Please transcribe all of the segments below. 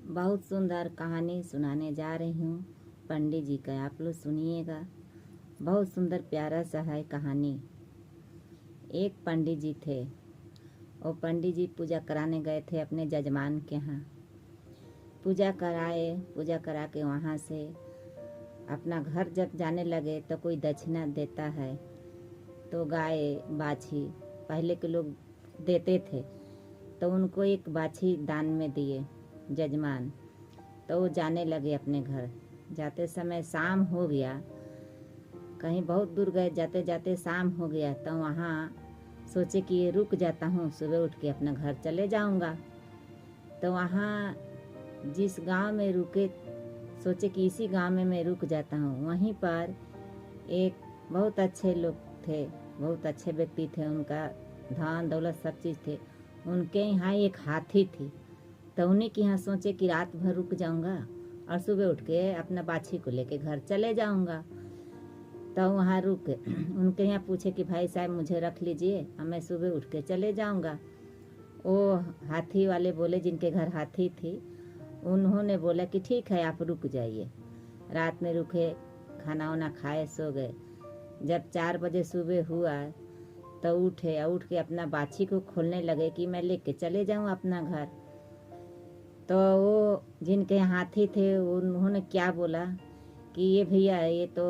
बहुत सुंदर कहानी सुनाने जा रही हूँ पंडित जी का। आप लोग सुनिएगा। बहुत सुंदर प्यारा सा है कहानी। एक पंडित जी थे। वो पंडित जी पूजा कराने गए थे अपने जजमान के यहाँ। पूजा करा के वहाँ से अपना घर जब जाने लगे तो कोई दक्षिणा देता है। तो गाय बाछी पहले के लोग देते थे, तो उनको एक बाछी दान में दिए जजमान। तो वो जाने लगे अपने घर। जाते समय शाम हो गया, कहीं बहुत दूर गए, जाते जाते शाम हो गया। तो वहाँ सोचे कि ये रुक जाता हूँ, सुबह उठ के अपना घर चले जाऊँगा। तो वहाँ जिस गांव में रुके, सोचे कि इसी गांव में मैं रुक जाता हूँ। वहीं पर एक बहुत अच्छे लोग थे, बहुत अच्छे व्यक्ति थे, उनका धन दौलत सब चीज़ थे। उनके यहाँ एक हाथी थी। तो उन्हीं के यहाँ सोचे कि रात भर रुक जाऊंगा और सुबह उठ के अपना बाछी को लेके घर चले जाऊंगा। तो वहाँ रुके, उनके यहाँ पूछे कि भाई साहब मुझे रख लीजिए, मैं सुबह उठ के चले जाऊंगा। वो हाथी वाले बोले, जिनके घर हाथी थी, उन्होंने बोला कि ठीक है आप रुक जाइए। रात में रुके, खाना वाना खाए, सो गए। जब 4 बजे सुबह हुआ तो उठे और उठ के अपना बाछी को खोलने लगे कि मैं लेके चले जाऊँ अपना घर। तो वो जिनके हाथी थे उन्होंने क्या बोला कि ये भैया ये तो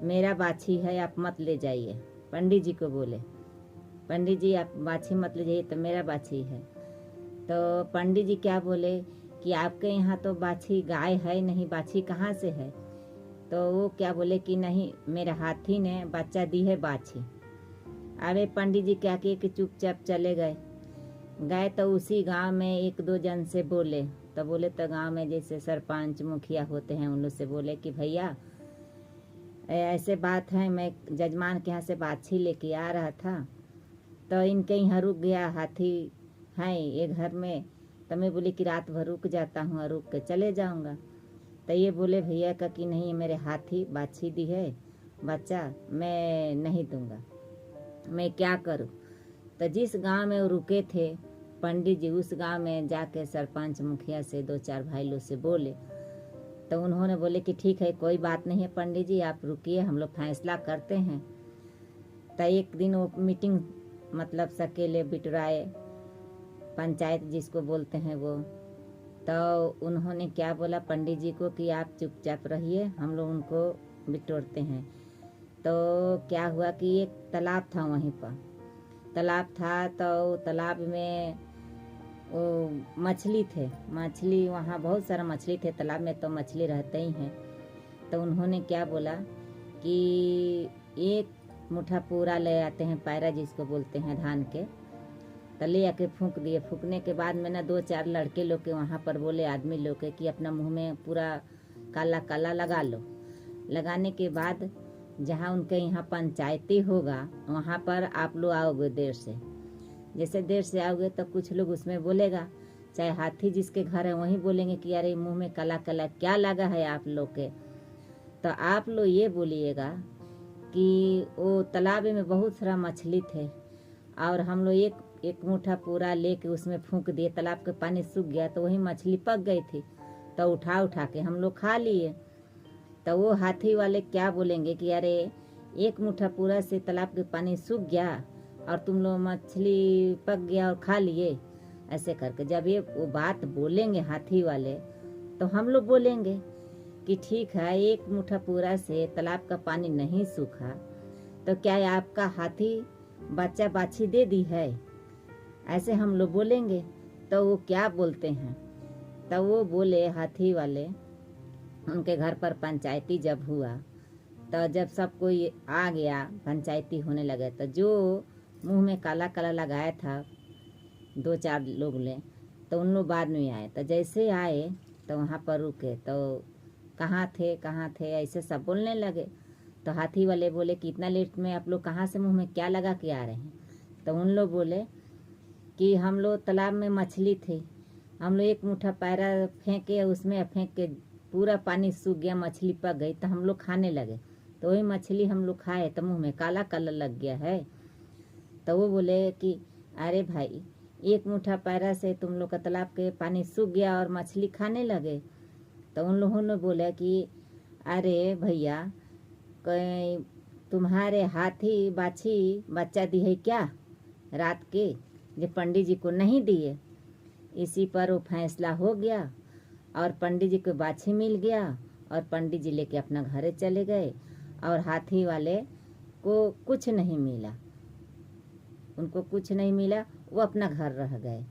मेरा बाछी है, आप मत ले जाइए। पंडित जी को बोले, पंडित जी आप बाछी मत ले जाइए, तो मेरा बाछी है। तो पंडित जी क्या बोले कि आपके यहाँ तो बाछी गाय है नहीं, बाछी कहाँ से है? तो वो क्या बोले कि नहीं, मेरे हाथी ने बच्चा दी है बाछी। अरे पंडित जी क्या किए कि चुपचाप चले गए। तो उसी गांव में एक दो जन से बोले, तो बोले तो गांव में जैसे सरपंच मुखिया होते हैं, उन लोग से बोले कि भैया ऐसे बात है, मैं जजमान के यहाँ से बाछी लेके आ रहा था, तो इनके यहाँ रुक गया, हाथी है ये घर में। तो मैं बोली कि रात भर रुक जाता हूँ और रुक के चले जाऊँगा। तो ये बोले भैया का कि नहीं, मेरे हाथी बाछी दी है बच्चा, मैं नहीं दूंगा, मैं क्या करूँ। तो जिस गांव में वो रुके थे पंडित जी, उस गांव में जाके सरपंच मुखिया से 2-4 भाई लोग से बोले। तो उन्होंने बोले कि ठीक है, कोई बात नहीं है पंडित जी, आप रुकिए, हम लोग फैसला करते हैं। तो एक दिन वो मीटिंग मतलब सकेले बिटराए, पंचायत जिसको बोलते हैं वो। तो उन्होंने क्या बोला पंडित जी को कि आप चुपचाप रहिए, हम लोग उनको बिटोरते हैं। तो क्या हुआ कि एक तालाब था, वहीं पर तालाब था। तो तालाब में वो मछली थे, मछली वहाँ बहुत सारा मछली थे। तालाब में तो मछली रहते ही हैं। तो उन्होंने क्या बोला कि एक मुट्ठा पूरा ले आते हैं, पैरा जिसको बोलते हैं धान के, तो ले आके फूंक दिए। फूंकने के बाद में ना 2-4 लड़के लोग के वहाँ पर बोले, आदमी लोग के, कि अपना मुँह में पूरा काला काला लगा लो। लगाने के बाद जहाँ उनके यहाँ पंचायती होगा वहाँ पर आप लोग आओगे देर से। जैसे देर से आओगे तो कुछ लोग उसमें बोलेगा, चाहे हाथी जिसके घर है वहीं बोलेंगे कि अरे मुंह में काला काला क्या लगा है आप लोग के। तो आप लोग ये बोलिएगा कि वो तालाब में बहुत सारा मछली थे और हम लोग एक मुट्ठा पूरा लेके उसमें फूंक दिए। तालाब के पानी सूख गया तो वही मछली पक गई थी, तो उठा के हम लोग खा लिए। तो वो हाथी वाले क्या बोलेंगे कि अरे एक मुट्ठा पूरा से तालाब के पानी सूख गया और तुम लोग मछली पक गया और खा लिए। ऐसे करके जब ये वो बात बोलेंगे हाथी वाले, तो हम लोग बोलेंगे कि ठीक है, एक मुट्ठा पूरा से तालाब का पानी नहीं सूखा, तो क्या आपका हाथी बच्चा बाछी दे दी है? ऐसे हम लोग बोलेंगे। तो वो क्या बोलते हैं, तो वो बोले हाथी वाले, उनके घर पर पंचायती जब हुआ, तो जब सब कोई आ गया, पंचायती होने लगे, तो जो मुंह में काला काला लगाया था 2-4 लोग ने, तो उन लोग बाद में आए। तो जैसे आए तो वहाँ पर रुके, तो कहाँ थे ऐसे सब बोलने लगे। तो हाथी वाले बोले कि इतना लेट में आप लोग कहाँ से मुंह में क्या लगा के आ रहे हैं? तो उन लोग बोले कि हम लोग तालाब में मछली थी, हम लोग एक मुट्ठा पैरा फेंके, उसमें फेंक के पूरा पानी सूख गया, मछली पक गई, तो हम लोग खाने लगे, तो वही मछली हम लोग खाए तो मुंह में काला काला लग गया है। तो वो बोले कि अरे भाई, एक मुट्ठा पैरा से तुम लोग का तालाब के पानी सूख गया और मछली खाने लगे। तो उन लोगों ने बोला कि अरे भैया, कहीं तुम्हारे हाथी बाछी बच्चा दी है क्या रात के, जो पंडित जी को नहीं दिए। इसी पर वो फैसला हो गया और पंडित जी को बाछी मिल गया और पंडित जी लेके अपना घरे चले गए और हाथी वाले को कुछ नहीं मिला, उनको कुछ नहीं मिला, वो अपना घर रह गए।